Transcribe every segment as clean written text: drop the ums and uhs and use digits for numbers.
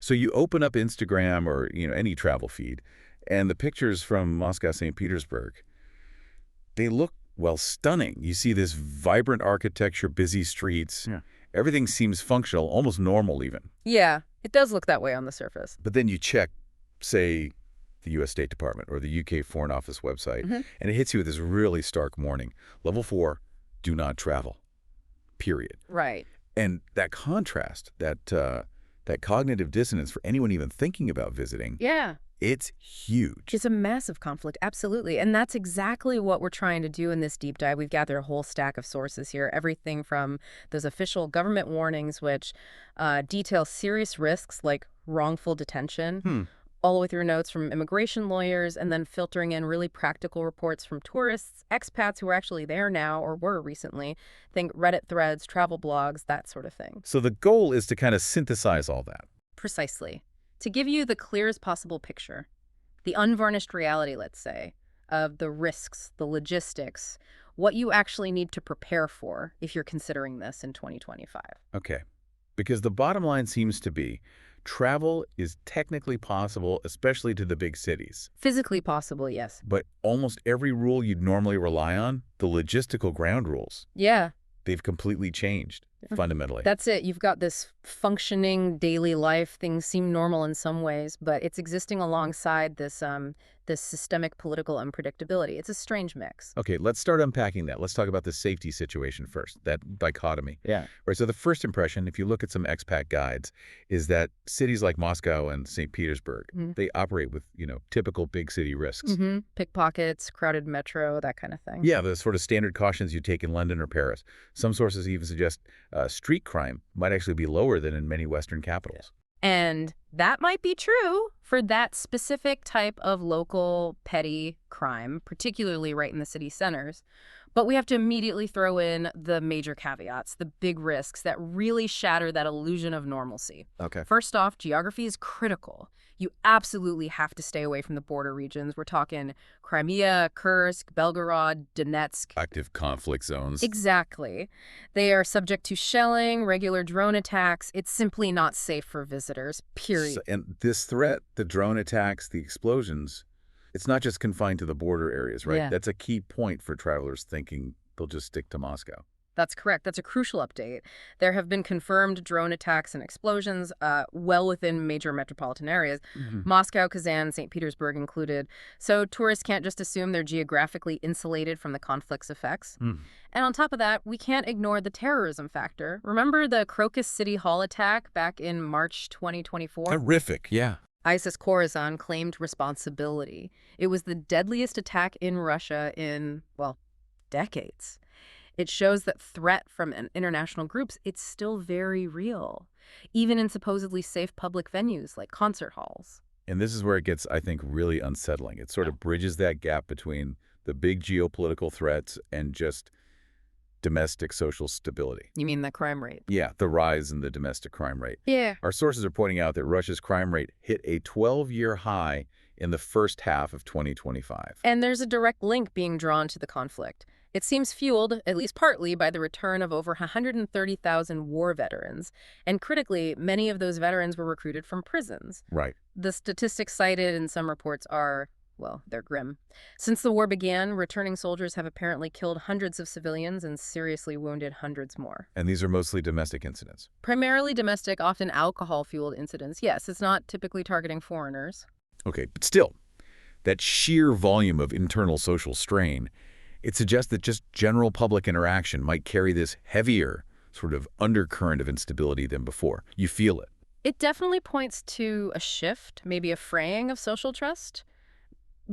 So you open up Instagram or, any travel feed, and the pictures from Moscow, St. Petersburg, they look, well, stunning. You see this vibrant architecture, busy streets. Yeah. Everything seems functional, almost normal even. Yeah, it does look that way on the surface. But then you check, say, the U.S. State Department or the U.K. Foreign Office website, and it hits you with this really stark warning. Level 4, do not travel, period. Right. And that contrast, that cognitive dissonance for anyone even thinking about visiting, Yeah. it's huge. It's a massive conflict, absolutely. And that's exactly what we're trying to do in this deep dive. We've gathered a whole stack of sources here, everything from those official government warnings, which detail serious risks like wrongful detention, all the way through notes from immigration lawyers, and then filtering in really practical reports from tourists, expats who are actually there now or were recently. Think Reddit threads, travel blogs, that sort of thing. So the goal is to kind of synthesize all that. Precisely. To give you the clearest possible picture, the unvarnished reality, let's say, of the risks, the logistics, what you actually need to prepare for if you're considering this in 2025. Okay. Because the bottom line seems to be travel is technically possible, especially to the big cities. Physically possible, yes. But almost every rule you'd normally rely on, the logistical ground rules, Yeah. they've completely changed fundamentally. That's it. You've got this functioning daily life. Things seem normal in some ways, but it's existing alongside this systemic political unpredictability. It's a strange mix. Okay, let's start unpacking that. Let's talk about the safety situation first, that dichotomy. Yeah. Right, so the first impression, if you look at some expat guides, is that cities like Moscow and St. Petersburg, they operate with, typical big city risks. Pickpockets, crowded metro, that kind of thing. Yeah, the sort of standard cautions you take in London or Paris. Some sources even suggest street crime might actually be lower than in many Western capitals. And that might be true for that specific type of local petty crime, particularly right in the city centers. But we have to immediately throw in the major caveats, the big risks that really shatter that illusion of normalcy. Okay. First off, geography is critical. You absolutely have to stay away from the border regions. We're talking Crimea, Kursk, Belgorod, Donetsk. Active conflict zones. Exactly. They are subject to shelling, regular drone attacks. It's simply not safe for visitors, period. And this threat, the drone attacks, the explosions, it's not just confined to the border areas, right? Yeah. That's a key point for travelers thinking they'll just stick to Moscow. That's correct. That's a crucial update. There have been confirmed drone attacks and explosions well within major metropolitan areas, Moscow, Kazan, St. Petersburg included. So tourists can't just assume they're geographically insulated from the conflict's effects. And on top of that, we can't ignore the terrorism factor. Remember the Crocus City Hall attack back in March 2024? Horrific, yeah. ISIS Khorasan claimed responsibility. It was the deadliest attack in Russia in, well, decades. It shows that threat from international groups, it's still very real, even in supposedly safe public venues like concert halls. And this is where it gets, I think, really unsettling. It sort of bridges that gap between the big geopolitical threats and just domestic social stability. You mean the crime rate? Yeah, the rise in the domestic crime rate. Yeah. Our sources are pointing out that Russia's crime rate hit a 12-year high in the first half of 2025. And there's a direct link being drawn to the conflict. It seems fueled, at least partly, by the return of over 130,000 war veterans. And critically, many of those veterans were recruited from prisons. Right. The statistics cited in some reports are, well, they're grim. Since the war began, returning soldiers have apparently killed hundreds of civilians and seriously wounded hundreds more. And these are mostly domestic incidents. Primarily domestic, often alcohol-fueled incidents. Yes, it's not typically targeting foreigners. Okay, but still, that sheer volume of internal social strain, it suggests that just general public interaction might carry this heavier sort of undercurrent of instability than before. You feel it. It definitely points to a shift, maybe a fraying of social trust.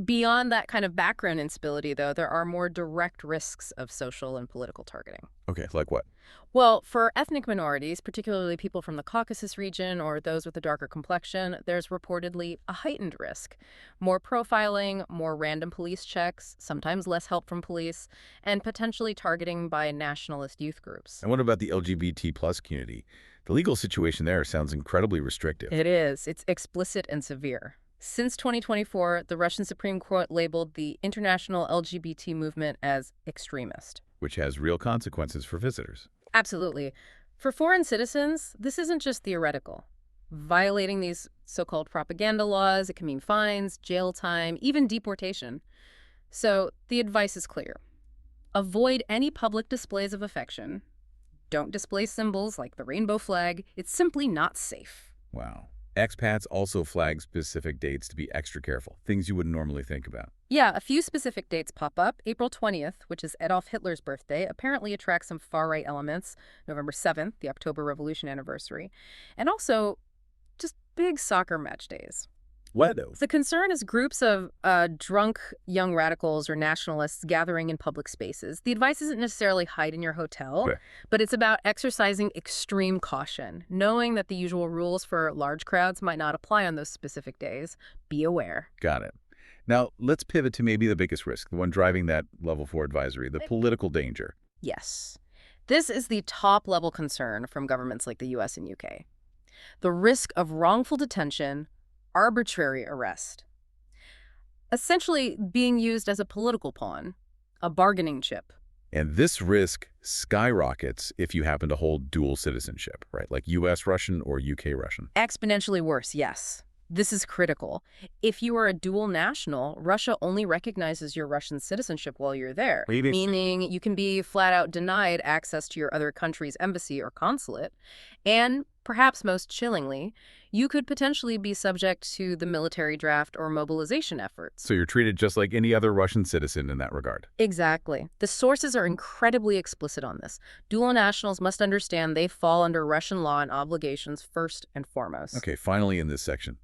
Beyond that kind of background instability, though, there are more direct risks of social and political targeting. Okay, like what? Well, for ethnic minorities, particularly people from the Caucasus region or those with a darker complexion, there's reportedly a heightened risk. More profiling, more random police checks, sometimes less help from police, and potentially targeting by nationalist youth groups. And what about the LGBT plus community? The legal situation there sounds incredibly restrictive. It is. It's explicit and severe. Since 2024, the Russian Supreme Court labeled the international LGBT movement as extremist. Which has real consequences for visitors. Absolutely. For foreign citizens, this isn't just theoretical. Violating these so-called propaganda laws, it can mean fines, jail time, even deportation. So the advice is clear. Avoid any public displays of affection. Don't display symbols like the rainbow flag. It's simply not safe. Wow. Expats also flag specific dates to be extra careful, things you wouldn't normally think about. Yeah, a few specific dates pop up. April 20th, which is Adolf Hitler's birthday, apparently attracts some far-right elements. November 7th, the October Revolution anniversary. And also, just big soccer match days. What though? The concern is groups of drunk young radicals or nationalists gathering in public spaces. The advice isn't necessarily hide in your hotel, Okay. but it's about exercising extreme caution, knowing that the usual rules for large crowds might not apply on those specific days. Be aware. Got it. Now, let's pivot to maybe the biggest risk, the one driving that level 4 advisory, the political danger. Yes. This is the top-level concern from governments like the US and UK. The risk of wrongful detention, arbitrary arrest, essentially being used as a political pawn, a bargaining chip. And this risk skyrockets if you happen to hold dual citizenship, right? Like US Russian or UK Russian. Exponentially worse, yes. This is critical. If you are a dual national, Russia only recognizes your Russian citizenship while you're there, meaning you can be flat out denied access to your other country's embassy or consulate. And perhaps most chillingly, you could potentially be subject to the military draft or mobilization efforts. So you're treated just like any other Russian citizen in that regard. Exactly. The sources are incredibly explicit on this. Dual nationals must understand they fall under Russian law and obligations first and foremost. Okay, finally in this section,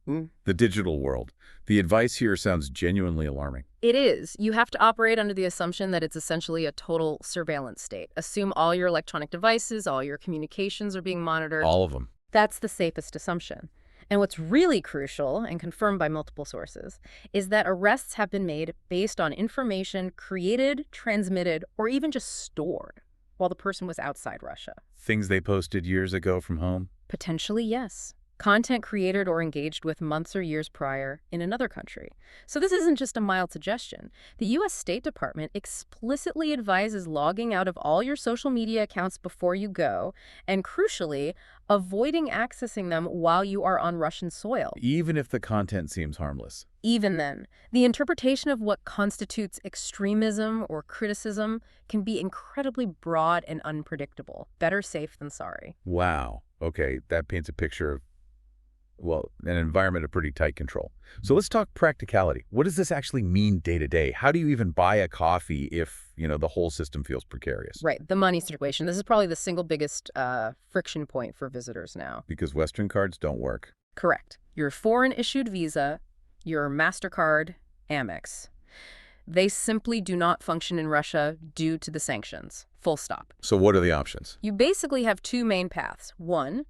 the digital world. The advice here sounds genuinely alarming. It is. You have to operate under the assumption that it's essentially a total surveillance state. Assume all your electronic devices, all your communications are being monitored. All of them. That's the safest assumption. And what's really crucial, and confirmed by multiple sources, is that arrests have been made based on information created, transmitted, or even just stored while the person was outside Russia. Things they posted years ago from home? Potentially, yes. Content created or engaged with months or years prior in another country. So this isn't just a mild suggestion. The U.S. State Department explicitly advises logging out of all your social media accounts before you go, and crucially, avoiding accessing them while you are on Russian soil. Even if the content seems harmless. Even then, the interpretation of what constitutes extremism or criticism can be incredibly broad and unpredictable. Better safe than sorry. Wow. Okay, that paints a picture of, well, an environment of pretty tight control. So let's talk practicality. What does this actually mean day to day? How do you even buy a coffee if, the whole system feels precarious? Right, the money situation. This is probably the single biggest friction point for visitors now. Because Western cards don't work. Correct. Your foreign-issued Visa, your MasterCard, Amex. They simply do not function in Russia due to the sanctions. Full stop. So what are the options? You basically have two main paths. One,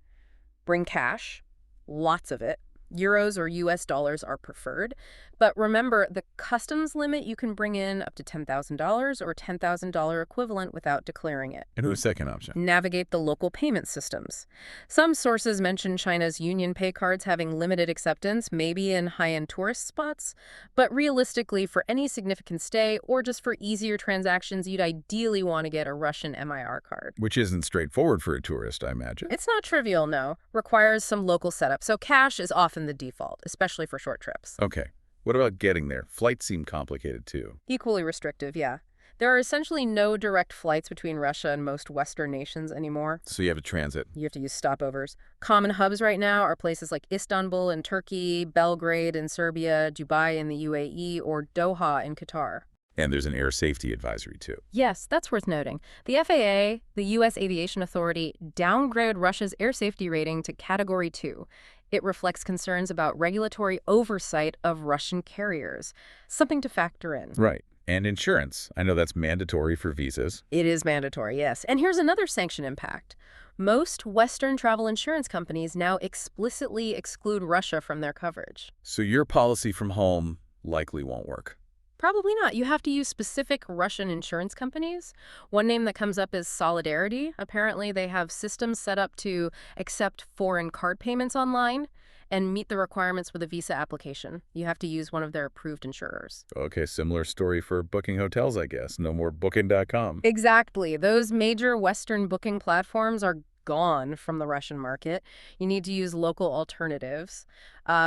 bring cash. Lots of it. Euros or US dollars are preferred. But remember, the customs limit you can bring in up to $10,000 or $10,000 equivalent without declaring it. And who's second option? Navigate the local payment systems. Some sources mention China's Union Pay cards having limited acceptance, maybe in high-end tourist spots. But realistically, for any significant stay or just for easier transactions, you'd ideally want to get a Russian MIR card. Which isn't straightforward for a tourist, I imagine. It's not trivial, no. Requires some local setup. So cash is often the default, especially for short trips. Okay. What about getting there? Flights seem complicated, too. Equally restrictive, yeah. There are essentially no direct flights between Russia and most Western nations anymore. So you have a transit. You have to use stopovers. Common hubs right now are places like Istanbul in Turkey, Belgrade in Serbia, Dubai in the UAE, or Doha in Qatar. And there's an air safety advisory, too. Yes, that's worth noting. The FAA, the U.S. Aviation Authority, downgraded Russia's air safety rating to Category 2. It reflects concerns about regulatory oversight of Russian carriers. Something to factor in. Right. And insurance. I know that's mandatory for visas. It is mandatory, yes. And here's another sanction impact. Most Western travel insurance companies now explicitly exclude Russia from their coverage. So your policy from home likely won't work. Probably not. You have to use specific Russian insurance companies. One name that comes up is Solidarity. Apparently, they have systems set up to accept foreign card payments online and meet the requirements with a visa application. You have to use one of their approved insurers. Okay, similar story for booking hotels, I guess. No more Booking.com. Exactly. Those major Western booking platforms are gone from the Russian market. You need to use local alternatives.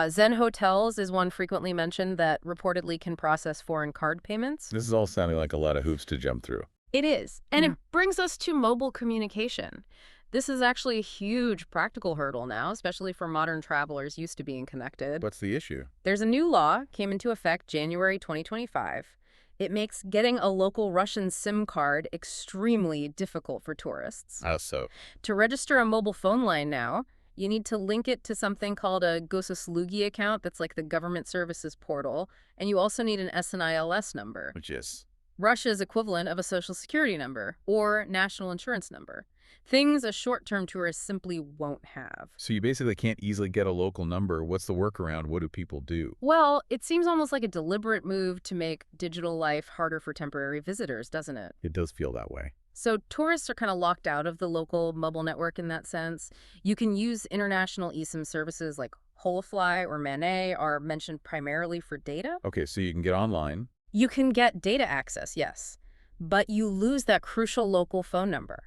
Zen Hotels is one frequently mentioned that reportedly can process foreign card payments. This is all sounding like a lot of hoops to jump through. It is. And it brings us to mobile communication. This is actually a huge practical hurdle now, especially for modern travelers used to being connected. What's the issue? There's a new law, came into effect January 2025. It makes getting a local Russian SIM card extremely difficult for tourists. How so? To register a mobile phone line now, you need to link it to something called a Gosuslugi account, that's like the government services portal, and you also need an SNILS number, Which is? Russia's equivalent of a social security number or national insurance number. Things a short-term tourist simply won't have. So you basically can't easily get a local number. What's the workaround? What do people do? Well, it seems almost like a deliberate move to make digital life harder for temporary visitors, doesn't it? It does feel that way. So tourists are kind of locked out of the local mobile network in that sense. You can use international eSIM services like Holafly or Manet are mentioned primarily for data. Okay, so you can get online. You can get data access, yes, but you lose that crucial local phone number.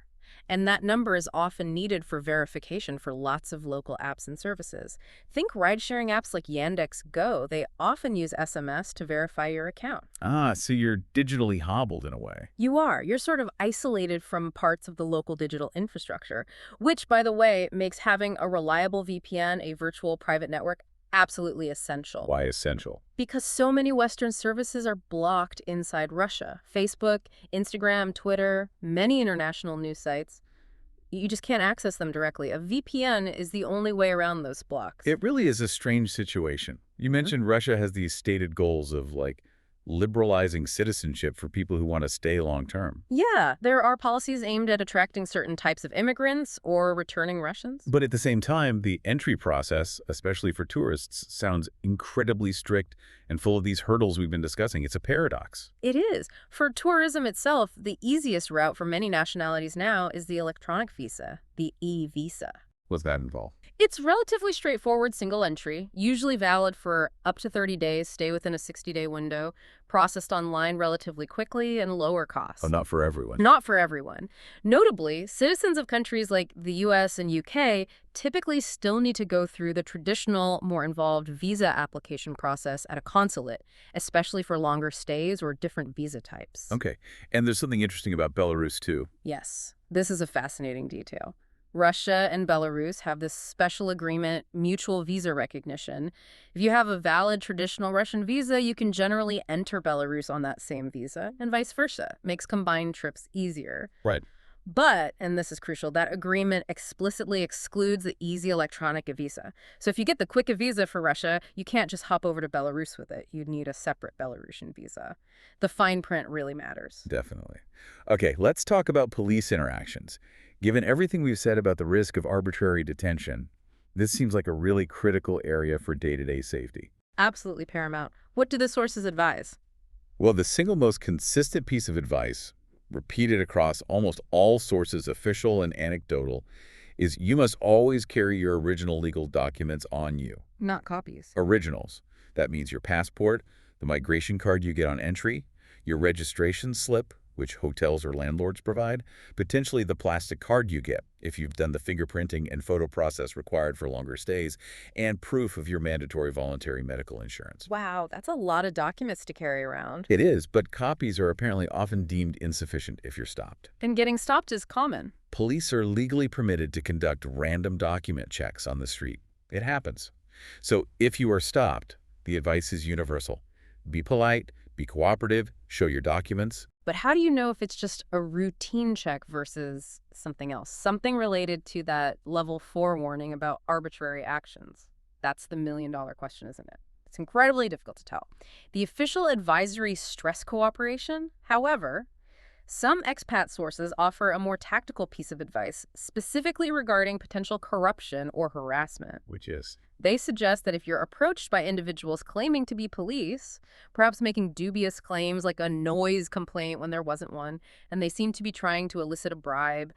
And that number is often needed for verification for lots of local apps and services. Think ride-sharing apps like Yandex Go. They often use SMS to verify your account. Ah, so you're digitally hobbled in a way. You are. You're sort of isolated from parts of the local digital infrastructure, which, by the way, makes having a reliable VPN, a virtual private network, absolutely essential. Why essential? Because so many Western services are blocked inside Russia. Facebook, Instagram, Twitter, many international news sites. You just can't access them directly. A VPN is the only way around those blocks. It really is a strange situation. You mentioned Russia has these stated goals of, like, liberalizing citizenship for people who want to stay long-term. Yeah, there are policies aimed at attracting certain types of immigrants or returning Russians. But at the same time, the entry process, especially for tourists, sounds incredibly strict and full of these hurdles we've been discussing. It's a paradox. It is. For tourism itself, the easiest route for many nationalities now is the electronic visa, the e-visa. What's that involve? It's relatively straightforward single entry, usually valid for up to 30 days, stay within a 60-day window, processed online relatively quickly, and lower cost. Oh, not for everyone. Not for everyone. Notably, citizens of countries like the US and UK typically still need to go through the traditional, more involved visa application process at a consulate, especially for longer stays or different visa types. Okay. And there's something interesting about Belarus, too. Yes, this is a fascinating detail. Russia and Belarus have this special agreement, mutual visa recognition. If you have a valid traditional Russian visa, you can generally enter Belarus on that same visa, and vice versa. Makes combined trips easier. Right. But, and this is crucial, that agreement explicitly excludes the easy electronic visa. So if you get the quick visa for Russia, you can't just hop over to Belarus with it. You need a separate Belarusian visa. The fine print really matters. Definitely. Okay, let's talk about police interactions. Given everything we've said about the risk of arbitrary detention, this seems like a really critical area for day-to-day safety. Absolutely paramount. What do the sources advise? Well, the single most consistent piece of advice, repeated across almost all sources, official and anecdotal, is you must always carry your original legal documents on you. Not copies. Originals. That means your passport, the migration card you get on entry, your registration slip, which hotels or landlords provide, potentially the plastic card you get if you've done the fingerprinting and photo process required for longer stays, and proof of your mandatory voluntary medical insurance. Wow, that's a lot of documents to carry around. It is, but copies are apparently often deemed insufficient if you're stopped. And getting stopped is common. Police are legally permitted to conduct random document checks on the street. It happens. So if you are stopped, the advice is universal. Be polite, be cooperative, show your documents. But how do you know if it's just a routine check versus something else? Something related to that level 4 warning about arbitrary actions. That's the million-dollar question, isn't it? It's incredibly difficult to tell. The official advisory stress cooperation, however, some expat sources offer a more tactical piece of advice, specifically regarding potential corruption or harassment. Which is? They suggest that if you're approached by individuals claiming to be police, perhaps making dubious claims like a noise complaint when there wasn't one, and they seem to be trying to elicit a bribe,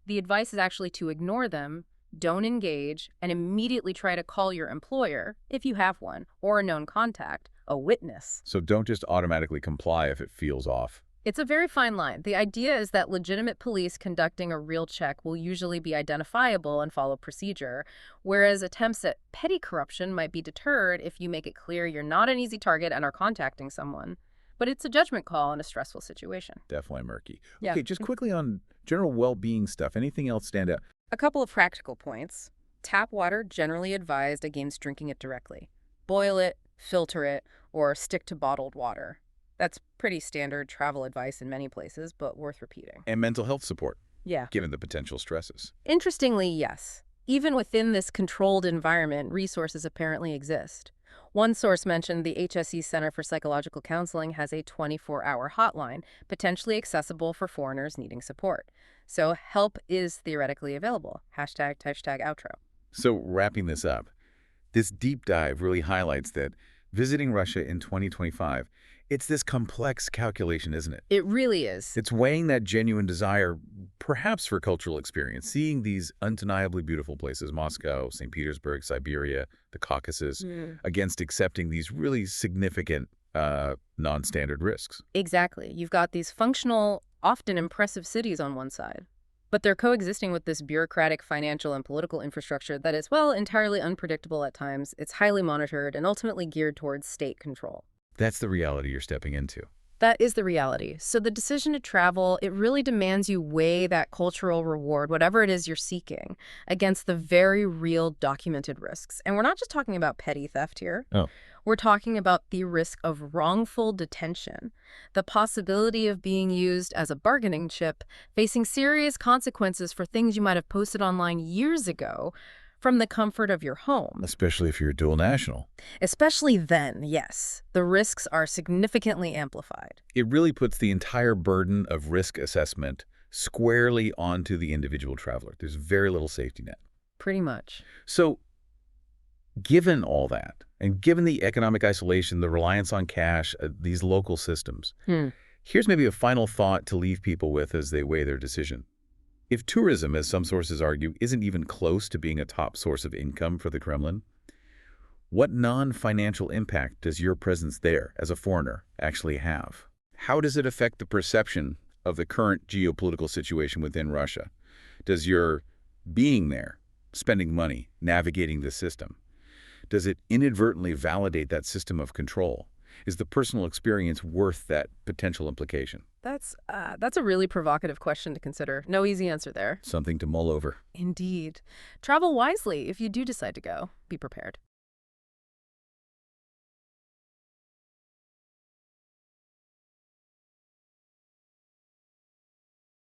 the advice is actually to ignore them, don't engage, and immediately try to call your employer, if you have one, or a known contact, a witness. So don't just automatically comply if it feels off. It's a very fine line. The idea is that legitimate police conducting a real check will usually be identifiable and follow procedure, whereas attempts at petty corruption might be deterred if you make it clear you're not an easy target and are contacting someone. But it's a judgment call in a stressful situation. Definitely murky. Yeah. Okay, just quickly on general well-being stuff. Anything else stand out? A couple of practical points. Tap water generally advised against drinking it directly. Boil it, filter it, or stick to bottled water. That's pretty standard travel advice in many places, but worth repeating. And mental health support, Yeah. given the potential stresses. Interestingly, yes. Even within this controlled environment, resources apparently exist. One source mentioned the HSE Center for Psychological Counseling has a 24-hour hotline, potentially accessible for foreigners needing support. So help is theoretically available. Hashtag outro. So wrapping this up, this deep dive really highlights that visiting Russia in 2025, it's this complex calculation, isn't it? It really is. It's weighing that genuine desire, perhaps for cultural experience, seeing these undeniably beautiful places, Moscow, St. Petersburg, Siberia, the Caucasus, against accepting these really significant non-standard risks. Exactly. You've got these functional, often impressive cities on one side. But they're coexisting with this bureaucratic financial and political infrastructure that is, well, entirely unpredictable at times. It's highly monitored and ultimately geared towards state control. That's the reality you're stepping into. That is the reality. So the decision to travel, it really demands you weigh that cultural reward, whatever it is you're seeking, against the very real documented risks. And we're not just talking about petty theft here. Oh. We're talking about the risk of wrongful detention, the possibility of being used as a bargaining chip, facing serious consequences for things you might have posted online years ago from the comfort of your home. Especially if you're a dual national. Especially then, yes. The risks are significantly amplified. It really puts the entire burden of risk assessment squarely onto the individual traveler. There's very little safety net. Pretty much. So, given all that, and given the economic isolation, the reliance on cash, these local systems, here's maybe a final thought to leave people with as they weigh their decision. If tourism, as some sources argue, isn't even close to being a top source of income for the Kremlin, what non-financial impact does your presence there as a foreigner actually have? How does it affect the perception of the current geopolitical situation within Russia? Does your being there, spending money, navigating the system, does it inadvertently validate that system of control? Is the personal experience worth that potential implication? That's a really provocative question to consider. No easy answer there. Something to mull over. Indeed. Travel wisely if you do decide to go. Be prepared.